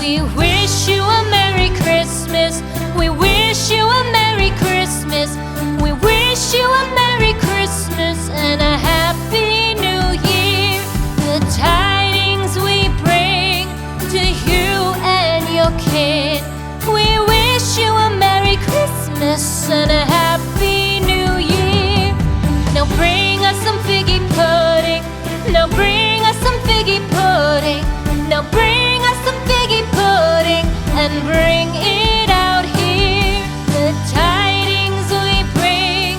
We wish you a Merry Christmas. We wish you a Merry Christmas. We wish you a Merry Christmas and a Happy New Year. The tidings we bring to you and your kid. We wish you a Merry Christmas and a Happy New Year. Now bring us some figgy pudding. Now bring us some figgy pudding. Now bring us some figgy pudding and bring it out here. The tidings we bring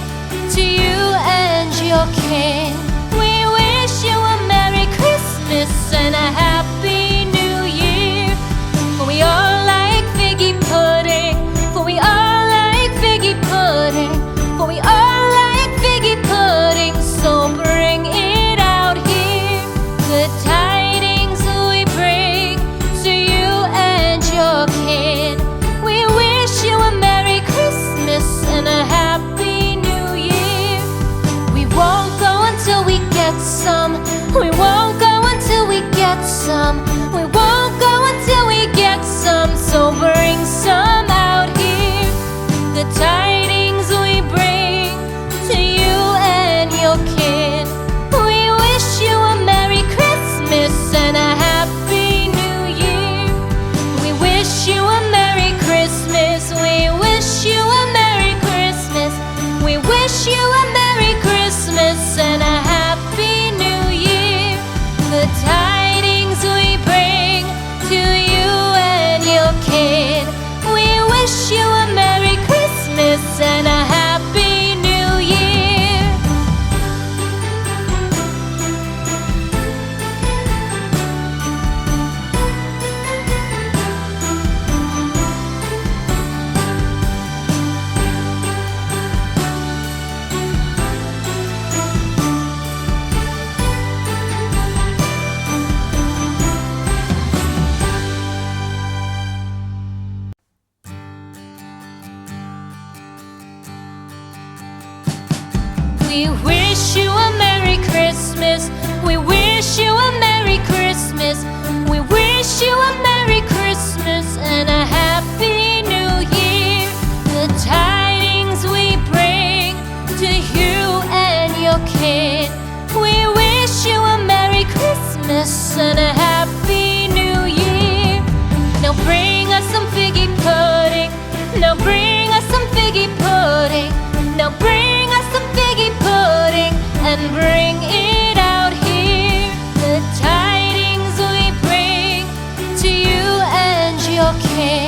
to you and your king. We wish you a Merry Christmas and a Happy New Year. For we all like figgy pudding. For we all like figgy pudding. For we all like figgy pudding. So bring it out here. The tidings we bring to you and your kin. We wish you a Merry Christmas and a Happy New Year. We won't go until we get some. We won't go until we get some. We won't go until we get some. So bring some out here. The tidings we bring to you and your kin. We wish you a Merry Christmas and a Happy New Year. We wish you a Merry Christmas. We wish you a Merry Christmas. We wish you a Merry Christmas and a Happy New Year. The tidings we bring to you and your kid. We wish you a Merry Christmas and a Happy New Year. We wish you a Merry Christmas. We wish you a Merry Christmas. We wish you a Merry Christmas and a Happy New Year. The tidings we bring to you and your kid. We wish you a Merry Christmas and a Happy New Year. Now bring us some figgy pudding. Now bring us some figgy pudding. Now bring us some figgy pudding and bring it out here. The tidings we bring to you and your king.